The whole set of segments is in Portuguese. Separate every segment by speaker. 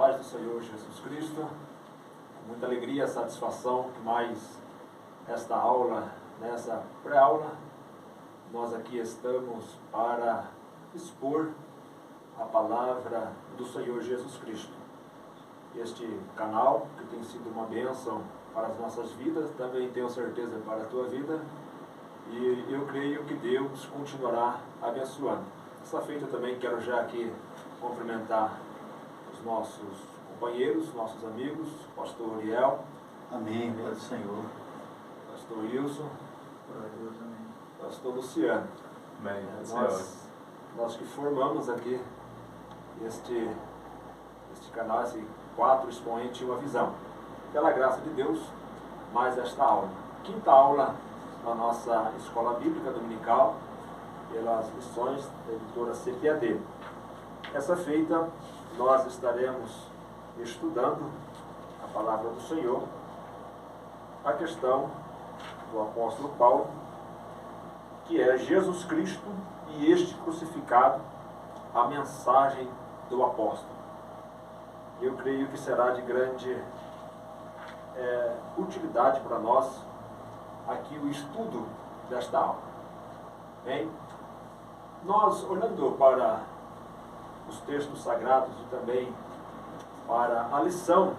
Speaker 1: paz do Senhor Jesus Cristo, com muita alegria e satisfação que mais esta aula, nessa pré-aula, nós aqui estamos para expor a palavra do Senhor Jesus Cristo. Este canal, que tem sido uma bênção para as nossas vidas, também tenho certeza para a tua vida, e eu creio que Deus continuará abençoando. Essa feita também quero já aqui cumprimentar os nossos companheiros, nossos amigos, pastor Uriel.
Speaker 2: Amém, paz do Senhor.
Speaker 1: Pastor Wilson.
Speaker 2: Deus, amém.
Speaker 1: Pastor Luciano.
Speaker 3: Amém.
Speaker 1: Nós que formamos aqui este canal, esse 4 expoentes e uma visão. Pela graça de Deus, mais esta aula. Quinta aula na nossa escola bíblica dominical, pelas lições da editora CPAD. Essa feita, nós estaremos estudando a palavra do Senhor, a questão do apóstolo Paulo, que é Jesus Cristo e este crucificado, a mensagem do apóstolo. Eu creio que será de grande utilidade para nós aqui o estudo desta aula. Bem, nós olhando para os textos sagrados e também para a lição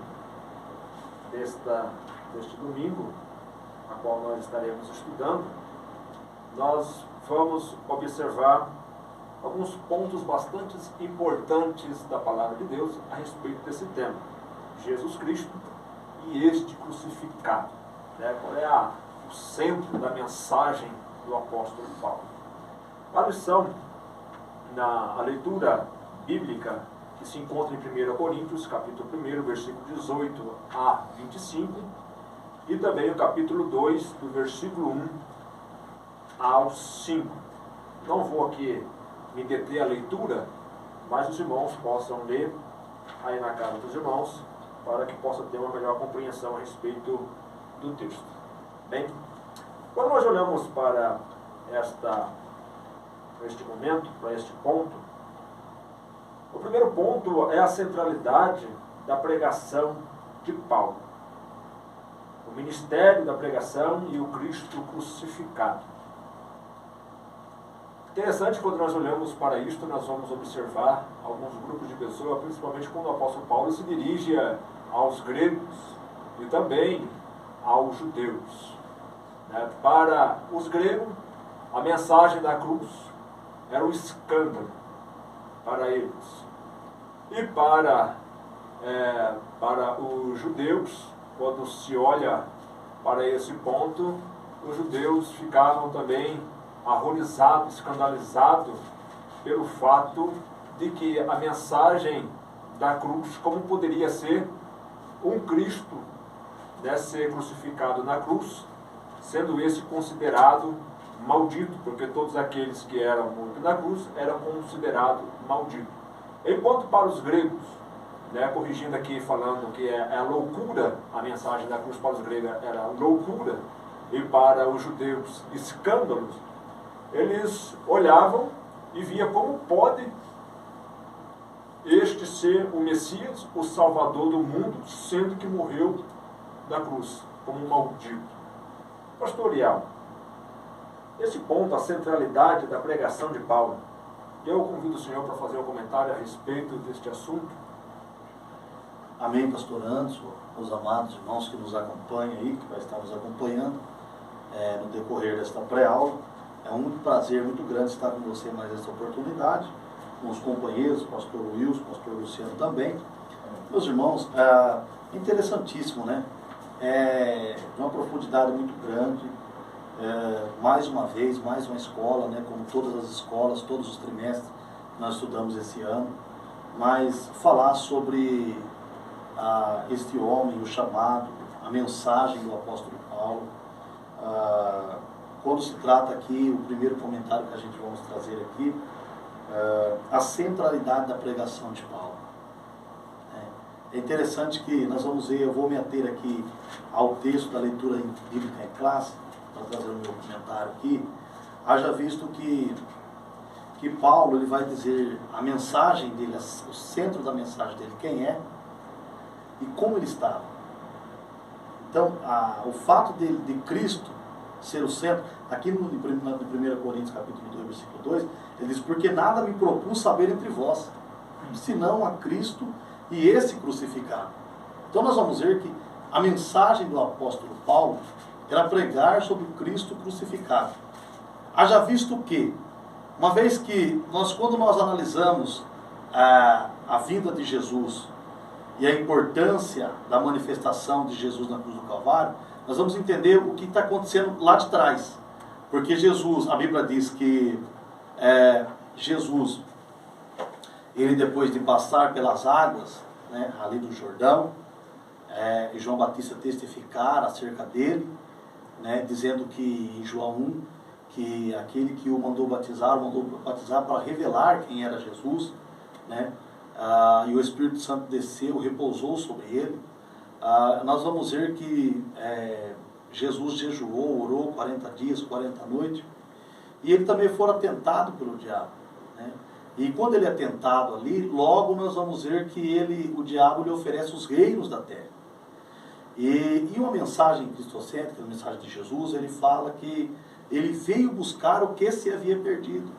Speaker 1: deste domingo, a qual nós estaremos estudando, nós vamos observar alguns pontos bastante importantes da palavra de Deus a respeito desse tema. Jesus Cristo e este crucificado. Qual é o centro da mensagem do apóstolo Paulo? A lição, a leitura bíblica que se encontra em 1 Coríntios, capítulo 1, versículo 18 a 25, e também o capítulo 2, do versículo 1 ao 5. Não vou aqui me deter a leitura, mas os irmãos possam ler aí na casa dos irmãos, para que possa ter uma melhor compreensão a respeito do texto. Bem, quando nós olhamos para este momento, para este ponto, o primeiro ponto é a centralidade da pregação de Paulo. O ministério da pregação e o Cristo crucificado. Interessante, quando nós olhamos para isto, nós vamos observar alguns grupos de pessoas, principalmente quando o apóstolo Paulo se dirige aos gregos e também aos judeus. Para os gregos, a mensagem da cruz era um escândalo para eles. E para os judeus, quando se olha para esse ponto, os judeus ficavam também horrorizados, escandalizados pelo fato de que a mensagem da cruz, como poderia ser um Cristo ser crucificado na cruz, sendo esse considerado maldito, porque todos aqueles que eram mortos na cruz eram considerados malditos. Enquanto para os gregos, corrigindo aqui, falando que é a loucura, a mensagem da cruz para os gregos era loucura, e para os judeus, escândalos, eles olhavam e via como pode este ser o Messias, o Salvador do mundo, sendo que morreu na cruz, como um maldito. Pastor Uriel, esse ponto, a centralidade da pregação de Paulo, eu convido o senhor para fazer um comentário a respeito deste assunto.
Speaker 2: Amém, pastor Anderson, os amados irmãos que nos acompanham aí, que vai estar nos acompanhando no decorrer desta pré-aula. É um prazer muito grande estar com você mais esta oportunidade, com os companheiros, pastor Wilson, pastor Luciano também. Meus irmãos, interessantíssimo, né? De uma profundidade muito grande, mais uma vez, mais uma escola, como todas as escolas, todos os trimestres que nós estudamos esse ano, mas falar sobre este homem, o chamado, a mensagem do apóstolo Paulo. Quando se trata aqui, o primeiro comentário que a gente vamos trazer aqui, a centralidade da pregação de Paulo. É interessante que nós vamos ver, eu vou me ater aqui ao texto da leitura bíblica em classe, para trazer o meu comentário aqui. Haja visto que Paulo ele vai dizer a mensagem dele, o centro da mensagem dele, quem é, e como ele estava. Então, o fato de Cristo ser o centro, aqui no 1 Coríntios capítulo 2, versículo 2, ele diz, porque nada me propus saber entre vós, senão a Cristo e esse crucificado. Então nós vamos ver que a mensagem do apóstolo Paulo era pregar sobre o Cristo crucificado. Haja visto que, uma vez que quando nós analisamos a vinda de Jesus e a importância da manifestação de Jesus na cruz do Calvário, nós vamos entender o que está acontecendo lá de trás. Porque Jesus, a Bíblia diz que Jesus, ele depois de passar pelas águas, né, ali do Jordão, e João Batista testificar acerca dele, né, dizendo que em João 1, que aquele que o mandou batizar para revelar quem era Jesus, né, e o Espírito Santo desceu, repousou sobre ele. Nós vamos ver que Jesus jejuou, orou 40 dias, 40 noites, e ele também foi tentado pelo diabo, né? E quando ele é tentado ali, logo nós vamos ver que o diabo lhe oferece os reinos da terra. E uma mensagem cristocêntrica, a mensagem de Jesus, ele fala que ele veio buscar o que se havia perdido.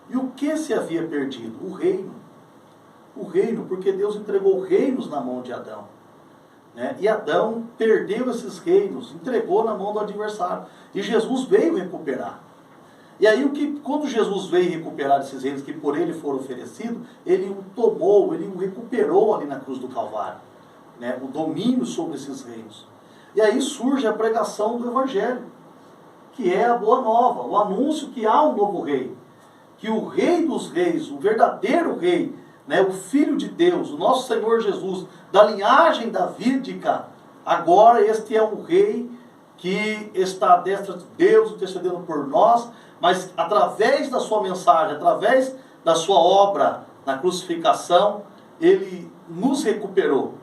Speaker 2: E o que se havia perdido? O reino. O reino, porque Deus entregou reinos na mão de Adão, né? E Adão perdeu esses reinos, entregou na mão do adversário. E Jesus veio recuperar. E aí, quando Jesus veio recuperar esses reinos que por ele foram oferecidos, ele o tomou, ele o recuperou ali na cruz do Calvário, né? O domínio sobre esses reinos. E aí surge a pregação do Evangelho, que é a boa nova, o anúncio que há um novo rei, que o Rei dos Reis, o verdadeiro Rei, né, o Filho de Deus, o nosso Senhor Jesus, da linhagem davídica, agora este é o Rei que está à destra de Deus, intercedendo por nós, mas através da sua mensagem, através da sua obra na crucificação, ele nos recuperou.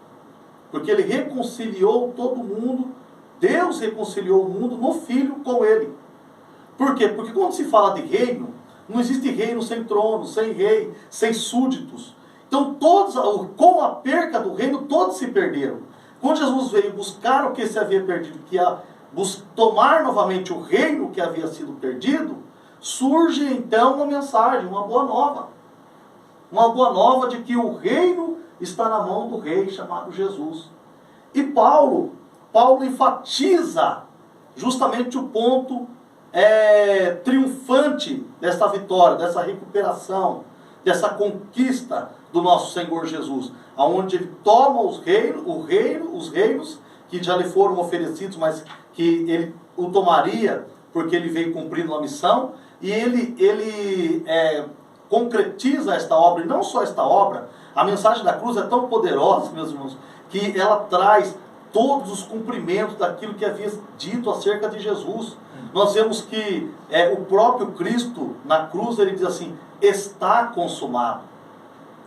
Speaker 2: Porque ele reconciliou todo mundo, Deus reconciliou o mundo no Filho com ele. Por quê? Porque quando se fala de reino, não existe reino sem trono, sem rei, sem súditos. Então todos, com a perca do reino, todos se perderam. Quando Jesus veio buscar o que se havia perdido, que é tomar novamente o reino que havia sido perdido, surge então uma mensagem, uma boa nova. Uma boa nova de que o reino está na mão do rei chamado Jesus. E Paulo enfatiza justamente o ponto triunfante dessa vitória, dessa recuperação, dessa conquista do nosso Senhor Jesus, aonde ele toma os reinos que já lhe foram oferecidos, mas que ele o tomaria porque ele veio cumprindo a missão, e ele concretiza esta obra. E não só esta obra, a mensagem da cruz é tão poderosa, meus irmãos, que ela traz todos os cumprimentos daquilo que havia dito acerca de Jesus. Nós vemos que o próprio Cristo na cruz, ele diz assim, está consumado,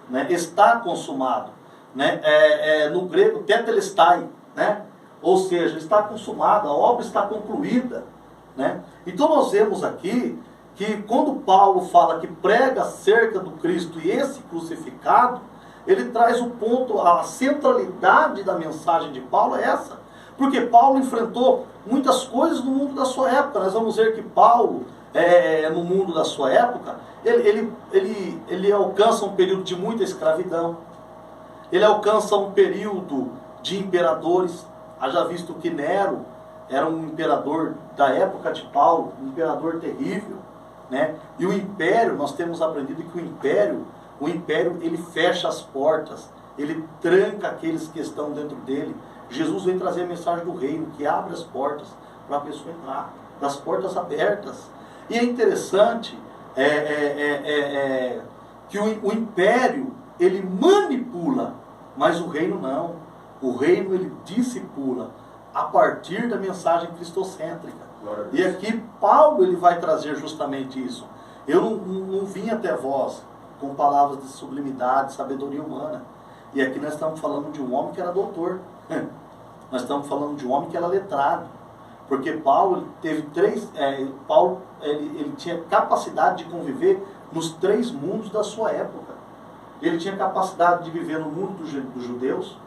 Speaker 2: né? Está consumado, né? No grego, tetelestai, né? Ou seja, está consumado, a obra está concluída, né? Então nós vemos aqui que quando Paulo fala que prega acerca do Cristo e esse crucificado, ele traz o ponto, a centralidade da mensagem de Paulo é essa. Porque Paulo enfrentou muitas coisas no mundo da sua época. Nós vamos ver que Paulo, no mundo da sua época, ele alcança um período de muita escravidão. Ele alcança um período de imperadores. Haja visto que Nero era um imperador da época de Paulo, um imperador terrível, né? E o império, nós temos aprendido que o império ele fecha as portas, ele tranca aqueles que estão dentro dele. Jesus vem trazer a mensagem do reino, que abre as portas para a pessoa entrar, das portas abertas. E é interessante que o império, ele manipula, mas o reino não. O reino, ele discipula, a partir da mensagem cristocêntrica. E aqui Paulo, ele vai trazer justamente isso. Eu não vim até vós com palavras de sublimidade, sabedoria humana. E aqui nós estamos falando de um homem que era doutor. Nós estamos falando de um homem que era letrado. Porque Paulo teve ele tinha capacidade de conviver nos 3 mundos da sua época. Ele tinha capacidade de viver no mundo dos judeus,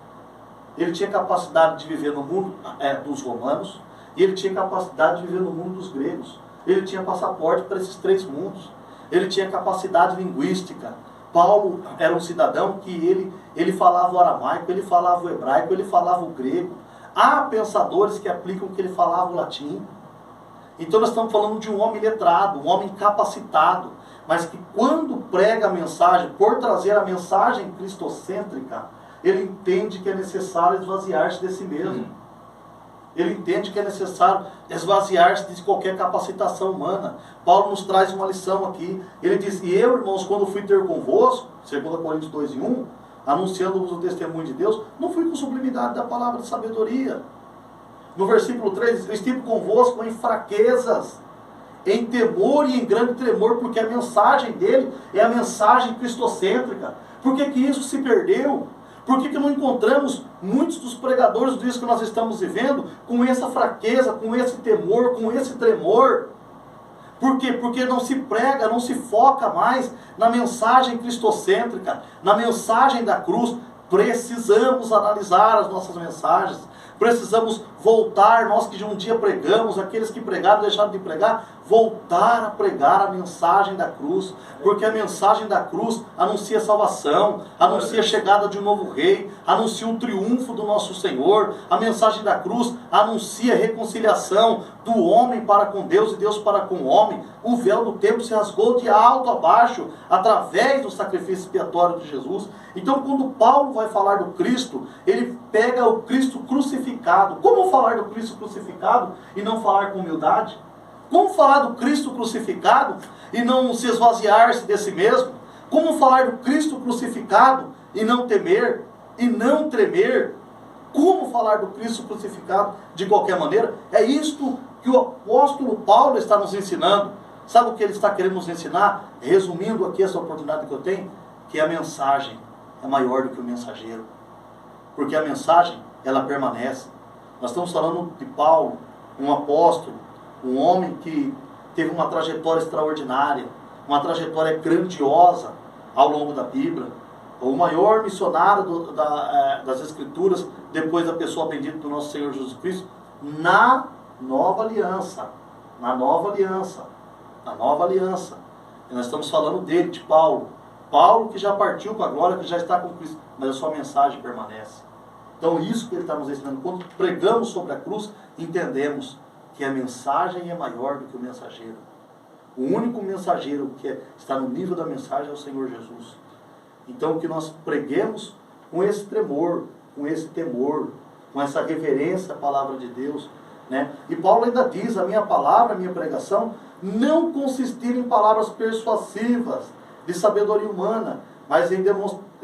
Speaker 2: ele tinha capacidade de viver no mundo dos romanos, e ele tinha capacidade de viver no mundo dos gregos. Ele tinha passaporte para esses 3 mundos. Ele tinha capacidade linguística. Paulo era um cidadão que ele falava o aramaico, ele falava o hebraico, ele falava o grego. Há pensadores que aplicam que ele falava o latim. Então nós estamos falando de um homem letrado, um homem capacitado, mas que quando prega a mensagem, por trazer a mensagem cristocêntrica, ele entende que é necessário esvaziar-se de si mesmo. Ele entende que é necessário esvaziar-se de qualquer capacitação humana. Paulo nos traz uma lição aqui. Ele diz, e eu, irmãos, quando fui ter convosco, 2 Coríntios 2:1, anunciando-vos o testemunho de Deus, não fui com sublimidade da palavra de sabedoria. No versículo 3, eu estive convosco em fraquezas, em temor e em grande tremor, porque a mensagem dele é a mensagem cristocêntrica. Por que isso se perdeu? Por que não encontramos muitos dos pregadores disso que nós estamos vivendo com essa fraqueza, com esse temor, com esse tremor? Por quê? Porque não se prega, não se foca mais na mensagem cristocêntrica, na mensagem da cruz. Precisamos analisar as nossas mensagens. Precisamos voltar, nós que um dia pregamos, aqueles que pregaram, deixaram de pregar, voltar a pregar a mensagem da cruz, porque a mensagem da cruz anuncia salvação, anuncia a chegada de um novo rei, anuncia um triunfo do nosso Senhor. A mensagem da cruz anuncia a reconciliação do homem para com Deus e Deus para com o homem. O véu do templo se rasgou de alto a baixo, através do sacrifício expiatório de Jesus. Então, quando Paulo vai falar do Cristo, ele pega o Cristo crucificado. Como falar do Cristo crucificado e não falar com humildade? Como falar do Cristo crucificado e não se esvaziar-se de si mesmo? Como falar do Cristo crucificado e não temer e não tremer? Como falar do Cristo crucificado de qualquer maneira? É isto que o apóstolo Paulo está nos ensinando. Sabe o que ele está querendo nos ensinar? Resumindo aqui essa oportunidade que eu tenho, que a mensagem é maior do que o mensageiro. Porque a mensagem, ela permanece. Nós estamos falando de Paulo, um apóstolo, um homem que teve uma trajetória extraordinária, uma trajetória grandiosa ao longo da Bíblia, o maior missionário das Escrituras, depois da pessoa bendita do nosso Senhor Jesus Cristo, na nova aliança. Na nova aliança. Na nova aliança. E nós estamos falando dele, de Paulo. Paulo que já partiu para a glória, que já está com Cristo, mas a sua mensagem permanece. Então isso que ele está nos ensinando. Quando pregamos sobre a cruz, entendemos que a mensagem é maior do que o mensageiro. O único mensageiro que está no nível da mensagem é o Senhor Jesus. Então que nós preguemos com esse tremor, com esse temor, com essa reverência à palavra de Deus, né? E Paulo ainda diz, a minha palavra, a minha pregação, não consistir em palavras persuasivas, de sabedoria humana, mas em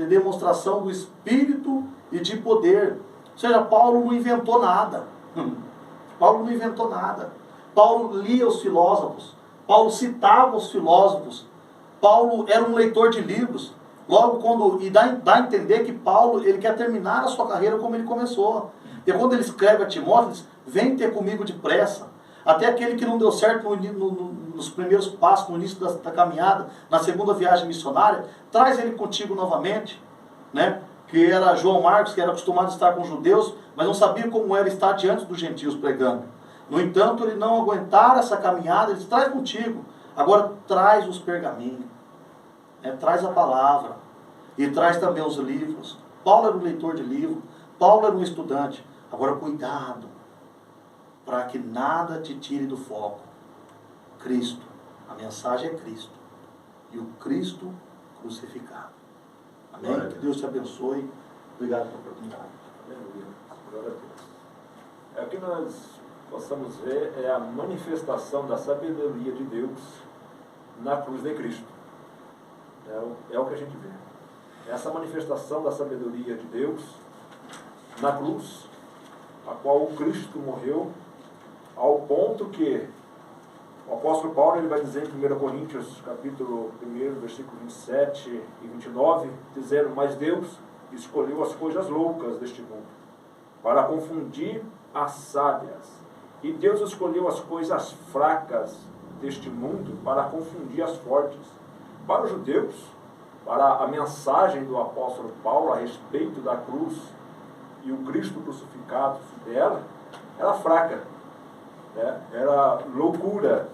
Speaker 2: demonstração do Espírito e de poder. Ou seja, Paulo não inventou nada. Paulo não inventou nada. Paulo lia os filósofos. Paulo citava os filósofos. Paulo era um leitor de livros. Logo, e dá a entender que Paulo ele quer terminar a sua carreira como ele começou. E quando ele escreve a Timóteo, ele diz, vem ter comigo depressa. Até aquele que não deu certo nos primeiros passos, no início da caminhada, na segunda viagem missionária, traz ele contigo novamente, né? Que era João Marcos, que era acostumado a estar com os judeus, mas não sabia como era estar diante dos gentios pregando. No entanto, ele não aguentara essa caminhada, ele diz, traz contigo. Agora traz os pergaminhos, traz a palavra, e traz também os livros. Paulo era um leitor de livro, Paulo era um estudante. Agora cuidado, para que nada te tire do foco. Cristo, a mensagem é Cristo, e o Cristo crucificado. Amém? Glória que Deus te abençoe. Obrigado pela oportunidade.
Speaker 1: Glória a Deus. É o que nós possamos ver, é a manifestação da sabedoria de Deus na cruz de Cristo. É o que a gente vê. Essa manifestação da sabedoria de Deus na cruz, a qual o Cristo morreu, ao ponto que o apóstolo Paulo ele vai dizer em 1 Coríntios, capítulo 1, versículo 27 e 29, dizendo, mas Deus escolheu as coisas loucas deste mundo, para confundir as sábias. E Deus escolheu as coisas fracas deste mundo, para confundir as fortes. Para os judeus, para a mensagem do apóstolo Paulo a respeito da cruz e o Cristo crucificado dela era fraca, né? Era loucura,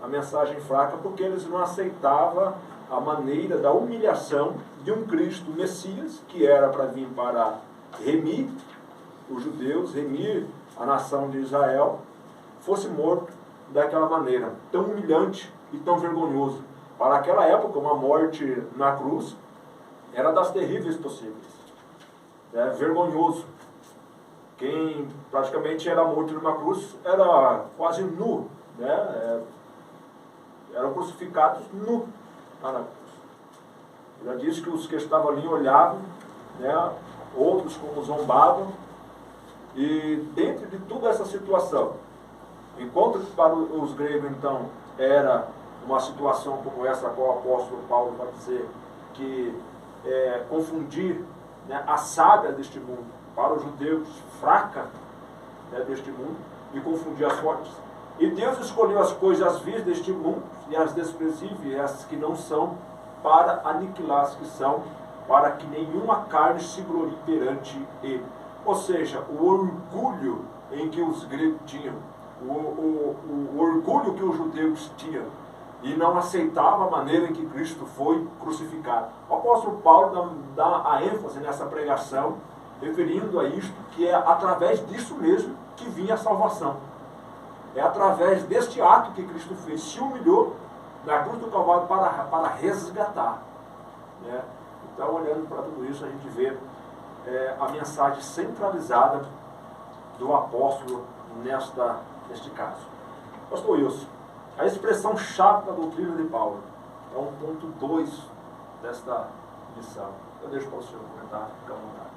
Speaker 1: a mensagem fraca, porque eles não aceitavam a maneira da humilhação de um Cristo Messias, que era para vir para remir os judeus, remir a nação de Israel, fosse morto daquela maneira, tão humilhante e tão vergonhoso. Para aquela época, uma morte na cruz era das terríveis possíveis. Vergonhoso. Quem praticamente era morto numa cruz era quase nu, né? Eram crucificados nu lá na cruz. Já disse que os que estavam ali olhavam, né? Outros como zombavam, e dentro de toda essa situação, enquanto para os gregos então era uma situação como essa a qual o apóstolo Paulo vai dizer que confundir, né, a sábia deste mundo, para os judeus fraca, né, deste mundo, e confundir as fortes. E Deus escolheu as coisas vis deste mundo e as desprezíveis, as que não são, para aniquilar as que são, para que nenhuma carne se glorie perante ele. Ou seja, o orgulho em que os gregos tinham, o orgulho que os judeus tinham, e não aceitavam a maneira em que Cristo foi crucificado. O apóstolo Paulo dá a ênfase nessa pregação, referindo a isto, que é através disso mesmo que vinha a salvação. É através deste ato que Cristo fez, se humilhou na cruz do Calvário para resgatar, né? Então, olhando para tudo isso, a gente vê a mensagem centralizada do apóstolo neste caso. Pastor Wilson, a expressão chave da doutrina de Paulo é um ponto 2 desta lição. Eu deixo para o senhor comentar, fica à vontade.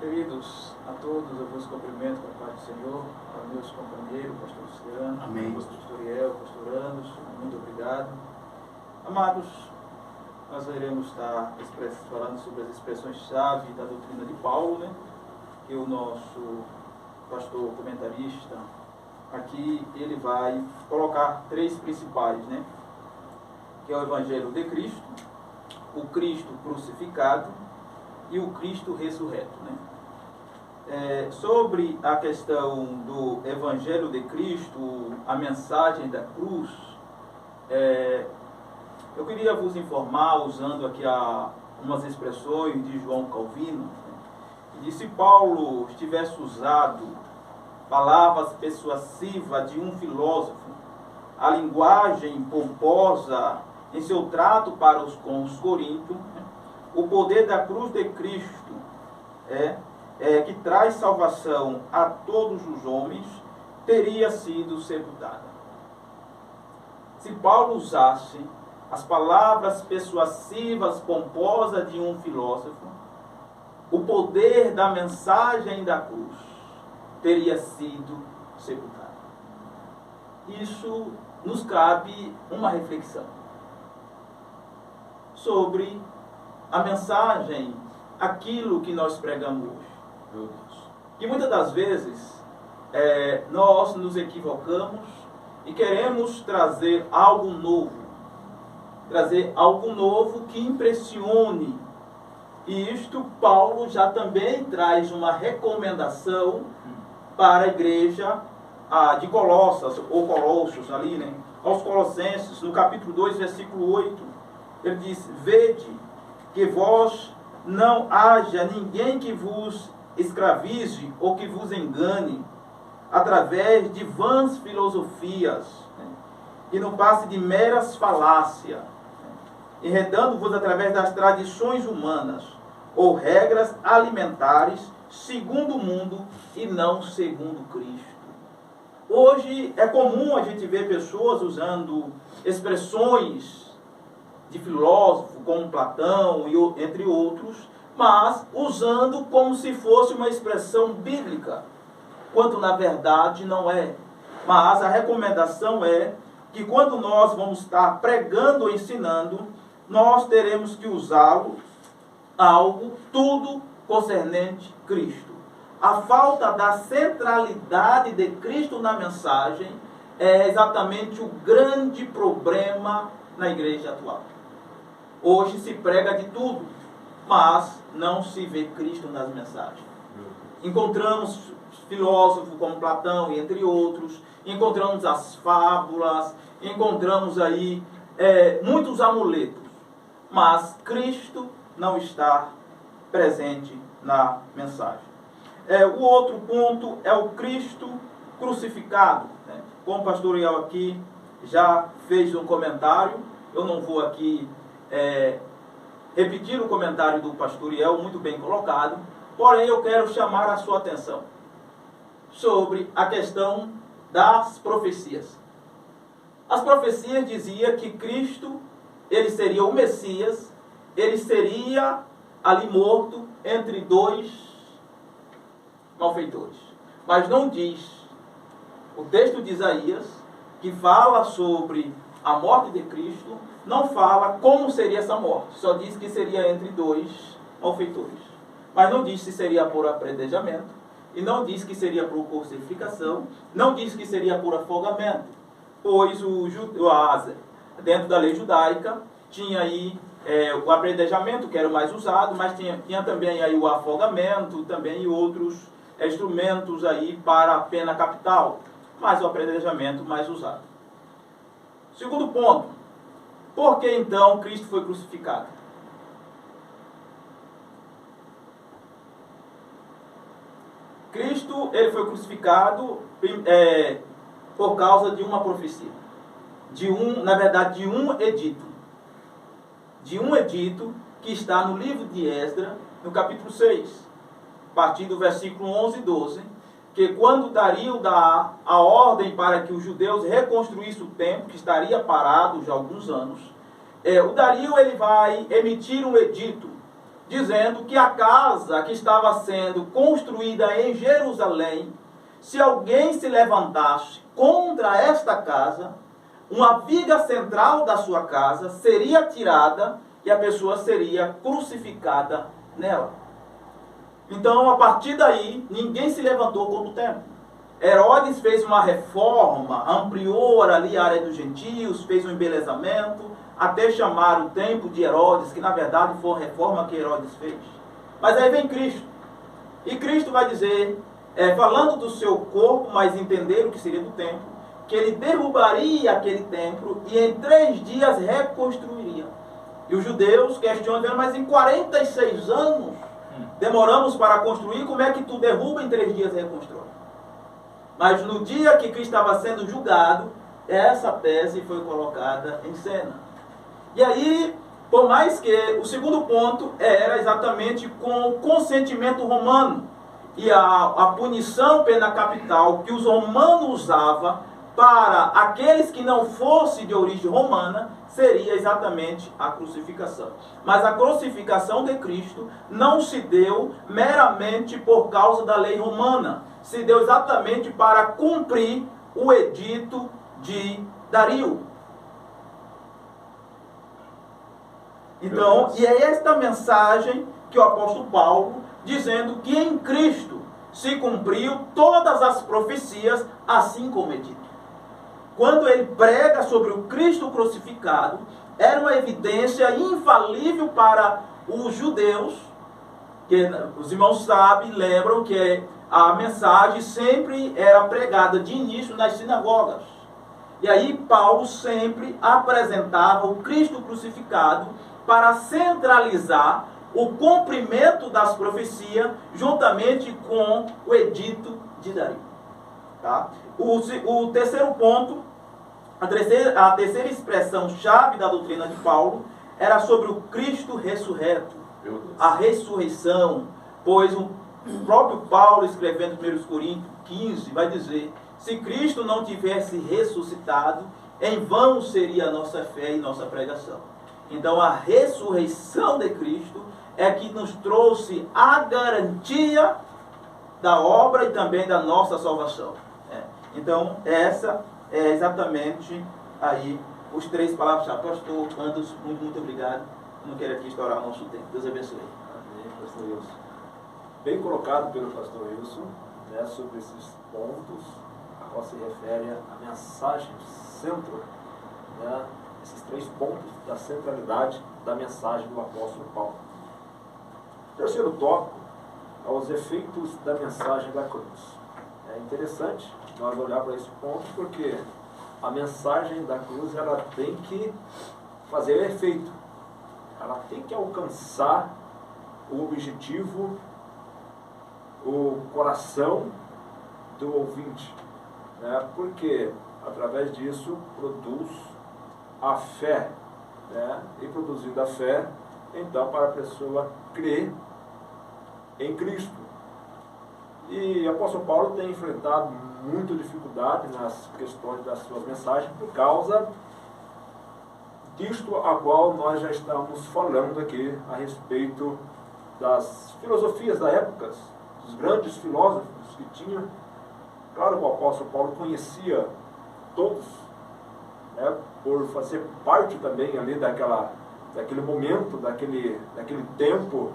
Speaker 3: Queridos a todos, eu vos cumprimento com a paz do Senhor, aos meus companheiros, pastor Luciano,
Speaker 2: Amém.
Speaker 3: pastor Toriel, pastor Anos, muito obrigado. Amados, nós iremos estar falando sobre as expressões-chave da doutrina de Paulo, né? Que o nosso pastor comentarista aqui, ele vai colocar 3 principais, né? Que é o Evangelho de Cristo, o Cristo crucificado e o Cristo ressurreto, né? Sobre a questão do Evangelho de Cristo, a mensagem da cruz, eu queria vos informar, usando aqui umas expressões de João Calvino, que se Paulo tivesse usado palavras persuasivas de um filósofo, a linguagem pomposa em seu trato com os coríntios, o poder da cruz de Cristo que traz salvação a todos os homens, teria sido sepultada. Se Paulo usasse as palavras persuasivas, pomposas de um filósofo, o poder da mensagem da cruz teria sido sepultado. Isso nos cabe uma reflexão sobre a mensagem, aquilo que nós pregamos hoje. Meu Deus. E muitas das vezes nós nos equivocamos e queremos trazer algo novo que impressione. E isto Paulo já também traz uma recomendação para a igreja de Colossas, ou Colossos ali, né? Aos Colossenses, no capítulo 2, versículo 8, ele diz: vede que vós não haja ninguém que vos escravize ou que vos engane através de vãs filosofias, né? E não passe de meras falácias, enredando-vos através das tradições humanas ou regras alimentares segundo o mundo e não segundo Cristo. Hoje é comum a gente ver pessoas usando expressões de filósofo como Platão e entre outros, mas usando como se fosse uma expressão bíblica, quando na verdade não é. Mas a recomendação é que quando nós vamos estar pregando ou ensinando, nós teremos que usá-lo algo tudo concernente Cristo. A falta da centralidade de Cristo na mensagem é exatamente o grande problema na igreja atual. Hoje se prega de tudo, mas não se vê Cristo nas mensagens. encontramos filósofos como Platão, entre outros, encontramos as fábulas, encontramos aí muitos amuletos, mas Cristo não está presente na mensagem. O outro ponto é o Cristo crucificado, né? Como o pastor Iel aqui já fez um comentário, eu não vou aqui repetir o comentário do pastor Iel, muito bem colocado, porém eu quero chamar a sua atenção sobre a questão das profecias. As profecias diziam que Cristo, ele seria o Messias, ele seria ali morto entre dois malfeitores. Mas não diz, o texto de Isaías, que fala sobre a morte de Cristo, não fala como seria essa morte, só diz que seria entre dois malfeitores. Mas não diz se seria por apredejamento, e não diz que seria por crucificação, não diz que seria por afogamento, pois dentro da lei judaica tinha aí o apredejamento, que era o mais usado, mas tinha também aí o afogamento, também outros instrumentos aí para a pena capital, mas o apredejamento mais usado. Segundo ponto, por que então Cristo foi crucificado? Cristo, ele foi crucificado por causa de uma profecia, de um edito. De um edito que está no livro de Esdras, no capítulo 6, a partir do versículo 11 e 12, que quando Dario dá a ordem para que os judeus reconstruíssem o templo, que estaria parado já há alguns anos, o Dario ele vai emitir um edito, dizendo que a casa que estava sendo construída em Jerusalém, se alguém se levantasse contra esta casa, uma viga central da sua casa seria tirada e a pessoa seria crucificada nela. Então, a partir daí, ninguém se levantou contra o templo. Herodes fez uma reforma, ampliou ali a área dos gentios, fez um embelezamento, até chamar o templo de Herodes, que na verdade foi uma reforma que Herodes fez. Mas aí vem Cristo. E Cristo vai dizer, falando do seu corpo, mas entender o que seria do templo, que ele derrubaria aquele templo e em 3 dias reconstruiria. E os judeus questionam, mas em 46 anos demoramos para construir, como é que tu derruba em 3 dias e reconstrói? Mas no dia que Cristo estava sendo julgado, essa tese foi colocada em cena. E aí, por mais que o segundo ponto era exatamente com o consentimento romano e a punição pena capital que os romanos usavam para aqueles que não fossem de origem romana, seria exatamente a crucificação. Mas a crucificação de Cristo não se deu meramente por causa da lei romana, se deu exatamente para cumprir o edito de Dario. Então, e é esta mensagem que o apóstolo Paulo, dizendo que em Cristo se cumpriu todas as profecias, assim como é dito. Quando ele prega sobre o Cristo crucificado, era uma evidência infalível para os judeus, que os irmãos sabem, lembram que a mensagem sempre era pregada de início nas sinagogas. E aí Paulo sempre apresentava o Cristo crucificado para centralizar o cumprimento das profecias juntamente com o edito de Dario. Tá? O terceiro ponto, a terceira expressão-chave da doutrina de Paulo era sobre o Cristo ressurreto, a ressurreição, pois o próprio Paulo, escrevendo em 1 Coríntios 15, vai dizer, se Cristo não tivesse ressuscitado, em vão seria a nossa fé e nossa pregação. Então a ressurreição de Cristo é que nos trouxe a garantia da obra e também da nossa salvação. Então essa é exatamente aí os 3 palavras-chave. Pastor Anderson, muito obrigado. Não quero aqui estourar o nosso tempo. Deus abençoe.
Speaker 1: Amém, pastor Wilson. Bem colocado pelo pastor Wilson, né, sobre esses pontos a qual se refere a mensagem, o centro, né, esses 3 pontos da centralidade da mensagem do apóstolo Paulo. O terceiro tópico, aos efeitos da mensagem da cruz. É interessante nós olhar para esse ponto, porque a mensagem da cruz ela tem que fazer efeito, ela tem que alcançar o objetivo, o coração do ouvinte, né? Porque através disso produz a fé, né? E produzindo a fé, então para a pessoa crer em Cristo. E o apóstolo Paulo tem enfrentado muita dificuldade nas questões das suas mensagens por causa disto a qual nós já estamos falando aqui a respeito das filosofias da época, dos grandes filósofos que tinha. Claro que o apóstolo Paulo conhecia todos, né, por fazer parte também ali daquele momento, daquele tempo,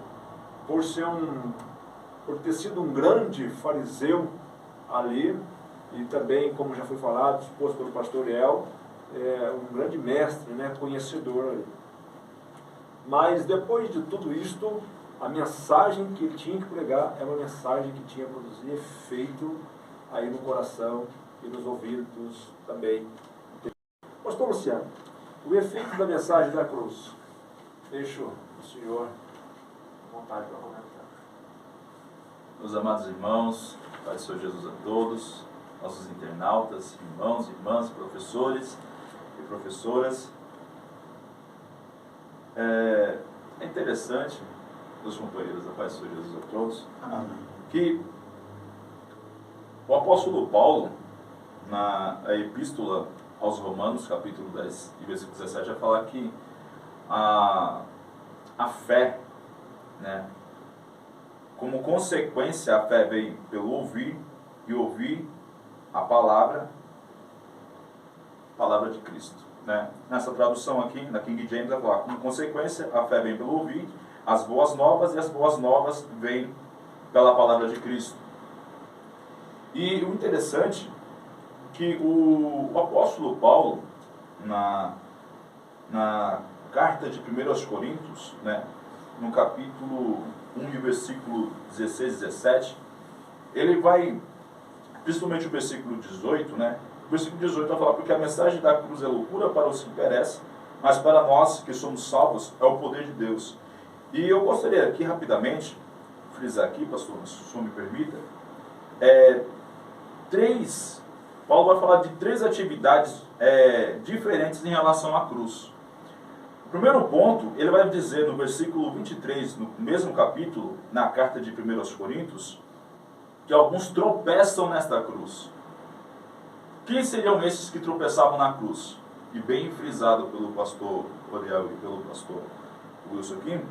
Speaker 1: por ter sido um grande fariseu ali, e também, como já foi falado, exposto pelo pastor El, um grande mestre, né, conhecedor ali. Mas depois de tudo isto, a mensagem que ele tinha que pregar é uma mensagem que tinha que produzir efeito aí no coração e nos ouvidos também. Pastor Luciano, o efeito da mensagem da cruz. Deixo o senhor à vontade para comentar.
Speaker 4: Meus amados irmãos, Pai do Senhor Jesus a todos, nossos internautas, irmãos, irmãs, professores e professoras. É interessante, os companheiros da Pai do Senhor Jesus a todos, que o apóstolo Paulo, na epístola aos Romanos, capítulo 10, versículo 17, vai falar que a fé, né, como consequência, a fé vem pelo ouvir, e ouvir a palavra de Cristo, né? Nessa tradução aqui, na King James, vai falar, como consequência, a fé vem pelo ouvir as boas novas, e as boas novas vêm pela palavra de Cristo. E o interessante é que o apóstolo Paulo, na carta de 1 Coríntios, né, no capítulo 1 e versículo 16 e 17, ele vai, principalmente o versículo 18, né, o versículo 18 vai falar, porque a mensagem da cruz é loucura para os que perecem, mas para nós que somos salvos é o poder de Deus. E eu gostaria aqui rapidamente, frisar aqui, pastor, se o senhor me permita, Paulo vai falar de 3 atividades diferentes em relação à cruz. O primeiro ponto, ele vai dizer no versículo 23, no mesmo capítulo, na carta de 1 Coríntios, que alguns tropeçam nesta cruz. Quem seriam esses que tropeçavam na cruz? E bem frisado pelo pastor Oriel e pelo pastor Wilson aqui,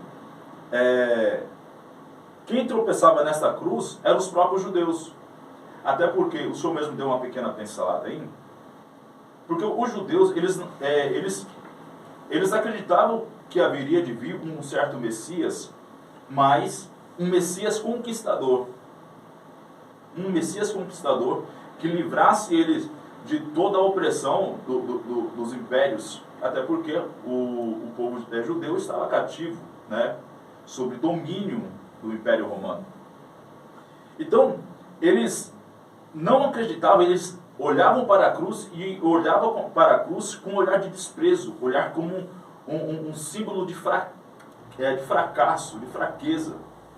Speaker 4: quem tropeçava nesta cruz eram os próprios judeus. Até porque, o senhor mesmo deu uma pequena pincelada aí, porque os judeus, eles acreditavam que haveria de vir um certo Messias, mas um Messias conquistador. Um Messias conquistador que livrasse eles de toda a opressão dos impérios, até porque o povo judeu estava cativo, né, sob domínio do Império Romano. Então, eles não acreditavam, eles olhavam para a cruz e olhavam para a cruz com um olhar de desprezo, olhar como um símbolo de fracasso, de fraqueza,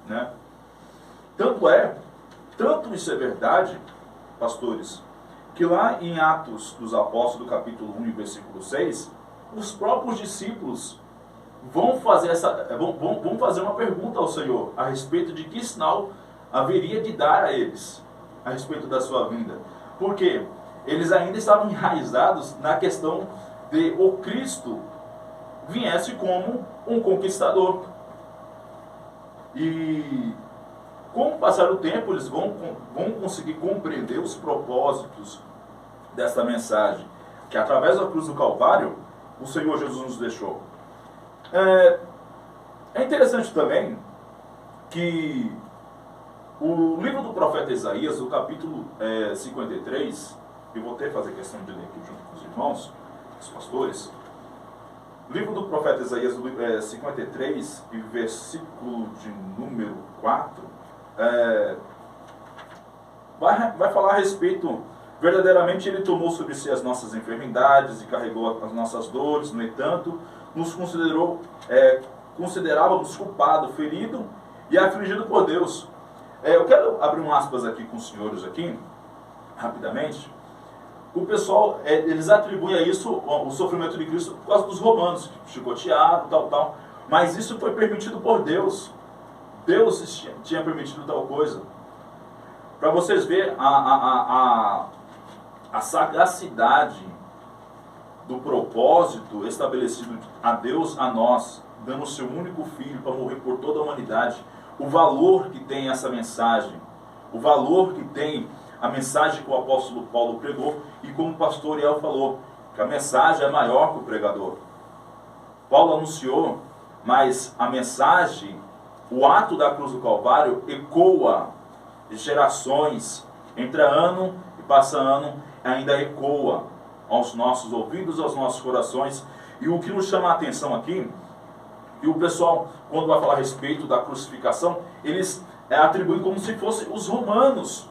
Speaker 4: né? Tanto isso é verdade, pastores, que lá em Atos dos Apóstolos, do capítulo 1 e versículo 6, os próprios discípulos vão fazer uma pergunta ao Senhor a respeito de que sinal haveria de dar a eles a respeito da sua vinda. Porque eles ainda estavam enraizados na questão de o Cristo viesse como um conquistador. E com o passar do tempo, eles vão conseguir compreender os propósitos desta mensagem, que através da cruz do Calvário, o Senhor Jesus nos deixou. É interessante também que o livro do profeta Isaías, o capítulo 53, eu vou ter que fazer questão de ler aqui junto com os irmãos, os pastores. O livro do profeta Isaías 53, e versículo de número 4, vai falar a respeito, verdadeiramente ele tomou sobre si as nossas enfermidades e carregou as nossas dores, no entanto, nos considerávamos culpado, ferido e afligido por Deus. Eu quero abrir um aspas aqui com os senhores aqui, rapidamente. O pessoal, eles atribuem a isso o sofrimento de Cristo por causa dos romanos, chicoteado, tal. Mas isso foi permitido por Deus. Deus tinha permitido tal coisa. Para vocês verem a sagacidade do propósito estabelecido a Deus, a nós, dando o seu único filho para morrer por toda a humanidade, o valor que tem essa mensagem, o valor que tem a mensagem que o apóstolo Paulo pregou, e como o pastor Iel falou, que a mensagem é maior que o pregador. Paulo anunciou, mas a mensagem, o ato da cruz do Calvário, ecoa de gerações, entra ano e passa ano, ainda ecoa aos nossos ouvidos, aos nossos corações. E o que nos chama a atenção aqui, que o pessoal, quando vai falar a respeito da crucificação, eles atribuem como se fossem os romanos.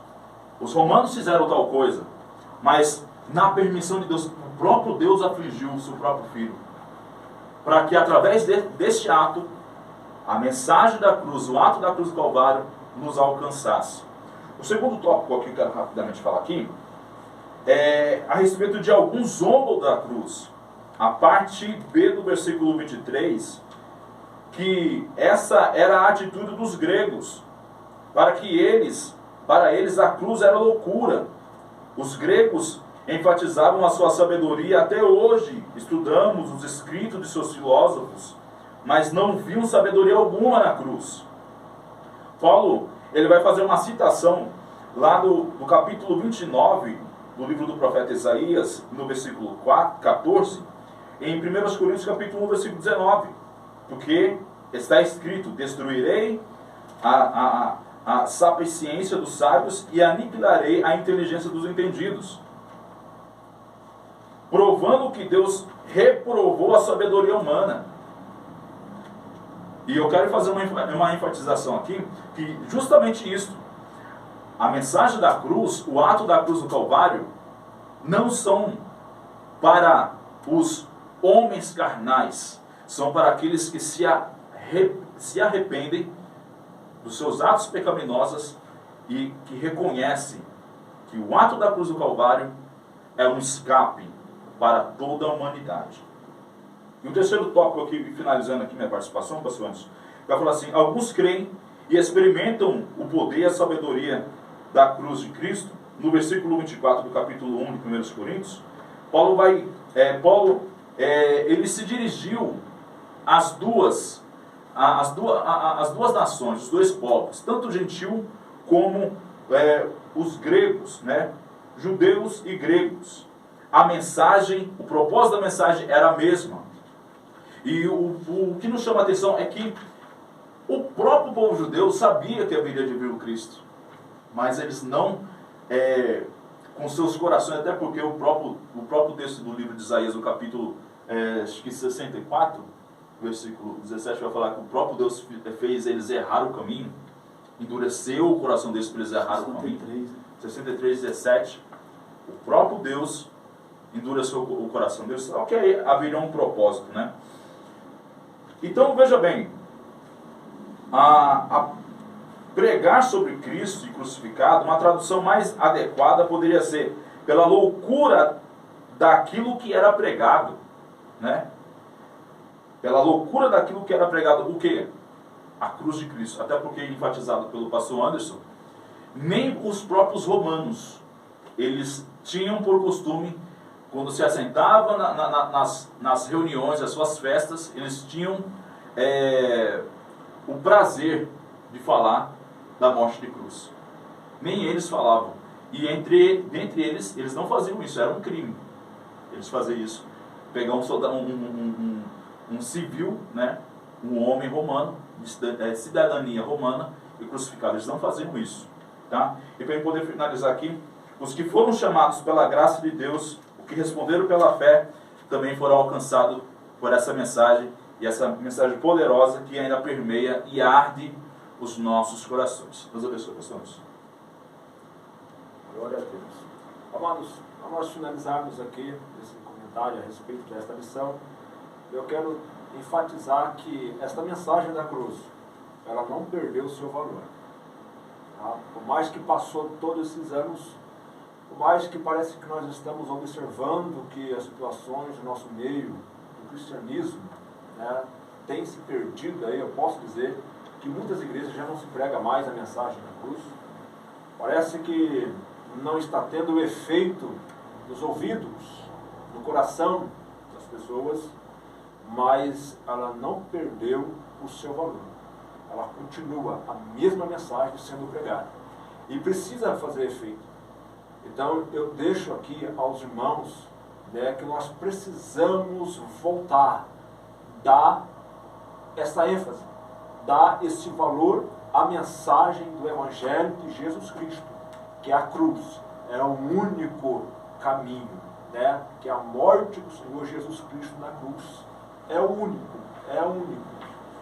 Speaker 4: Os romanos fizeram tal coisa, mas na permissão de Deus, o próprio Deus afligiu o seu próprio filho, para que através deste ato, a mensagem da cruz, o ato da cruz do Calvário, nos alcançasse. O segundo tópico que eu quero rapidamente falar aqui é a respeito de alguns zombam da cruz. A parte B do versículo 23, que essa era a atitude dos gregos, para eles a cruz era loucura. Os gregos enfatizavam a sua sabedoria. Até hoje estudamos os escritos de seus filósofos, mas não viam sabedoria alguma na cruz. Paulo, ele vai fazer uma citação lá no capítulo 29 do livro do profeta Isaías, no versículo 14, em 1 Coríntios capítulo 1, versículo 19, porque está escrito: destruirei a sapiência dos sábios e aniquilarei a inteligência dos entendidos, provando que Deus reprovou a sabedoria humana. E eu quero fazer uma enfatização aqui, que justamente isso, a mensagem da cruz, o ato da cruz do Calvário, não são para os homens carnais, são para aqueles que se arrependem dos seus atos pecaminosos e que reconhecem que o ato da cruz do Calvário é um escape para toda a humanidade. E o terceiro tópico aqui, finalizando aqui minha participação, pastor Anderson, vai falar assim: alguns creem e experimentam o poder e a sabedoria da cruz de Cristo. No versículo 24 do capítulo 1 de 1 Coríntios, ele se dirigiu às duas nações, os dois povos, tanto o gentil como os gregos, né? Judeus e gregos. A mensagem, o propósito da mensagem era a mesma. E o que nos chama a atenção é que o próprio povo judeu sabia que haveria de vir o Cristo, mas eles não, com seus corações, até porque o próprio texto do livro de Isaías, no capítulo 64, versículo 17, vai falar que o próprio Deus fez eles errar o caminho, endureceu o coração deles para eles errar o caminho. 63, 17, o próprio Deus endureceu o coração deles, só que aí haveria um propósito, né? Então, veja bem, a pregar sobre Cristo e crucificado, uma tradução mais adequada poderia ser pela loucura daquilo que era pregado, né? Pela loucura daquilo que era pregado, o quê? A cruz de Cristo. Até porque, enfatizado pelo pastor Anderson, nem os próprios romanos, eles tinham por costume, quando se assentavam nas reuniões, as suas festas, eles tinham o prazer de falar da morte de cruz. Nem eles falavam. E dentre eles não faziam isso, era um crime. Eles faziam isso. Pegar um civil, né, um homem romano, de cidadania romana, e crucificá-lo. Eles não faziam isso. Tá? E para poder finalizar aqui, os que foram chamados pela graça de Deus, os que responderam pela fé, também foram alcançados por essa mensagem, e essa mensagem poderosa que ainda permeia e arde os nossos corações. Deus abençoe, pastor.
Speaker 1: Glória a Deus. Amados, para nós finalizarmos aqui esse comentário a respeito desta lição, eu quero enfatizar que esta mensagem da cruz, ela não perdeu o seu valor. Tá? Por mais que passou todos esses anos, por mais que parece que nós estamos observando que as situações do nosso meio, do cristianismo, né, têm se perdido, aí eu posso dizer que muitas igrejas já não se prega mais a mensagem da cruz. Parece que não está tendo efeito nos ouvidos, no coração das pessoas, mas ela não perdeu o seu valor. Ela continua a mesma mensagem sendo pregada e precisa fazer efeito. Então eu deixo aqui aos irmãos, né, que nós precisamos voltar, dar essa ênfase, dar esse valor à mensagem do Evangelho de Jesus Cristo, que é a cruz, é o único caminho, né? Que a morte do Senhor Jesus Cristo na cruz é o único,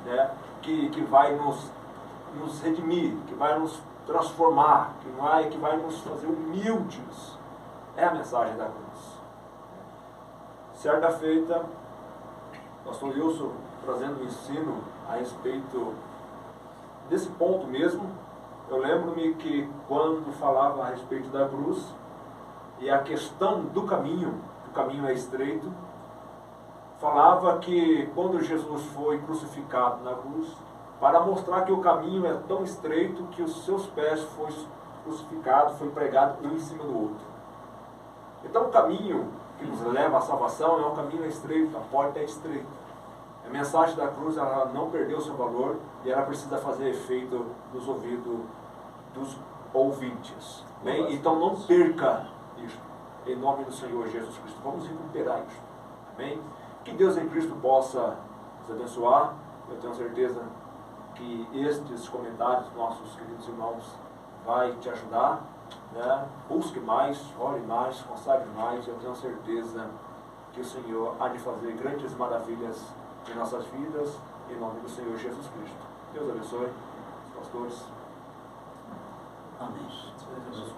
Speaker 1: né? Que vai nos redimir, que vai nos transformar, que vai nos fazer humildes. É a mensagem da cruz. Certa feita, pastor Wilson trazendo um ensino a respeito desse ponto mesmo, eu lembro-me que quando falava a respeito da cruz e a questão do caminho, que o caminho é estreito, falava que quando Jesus foi crucificado na cruz, para mostrar que o caminho é tão estreito que os seus pés foi crucificado, foi pregado um em cima do outro. Então o caminho que nos leva à salvação é um caminho estreito, a porta é estreita. A mensagem da cruz, ela não perdeu seu valor e ela precisa fazer efeito nos ouvidos dos ouvintes. Bem, então não perca isto. Em nome do Senhor Jesus Cristo. Vamos recuperar isto. Amém? Que Deus em Cristo possa nos abençoar. Eu tenho certeza que estes comentários dos nossos queridos irmãos vai te ajudar. Né? Busque mais, ore mais, consagre mais. Eu tenho certeza que o Senhor há de fazer grandes maravilhas em nossas vidas, em nome do Senhor Jesus Cristo. Deus abençoe os pastores.
Speaker 2: Amém. Deus abençoe.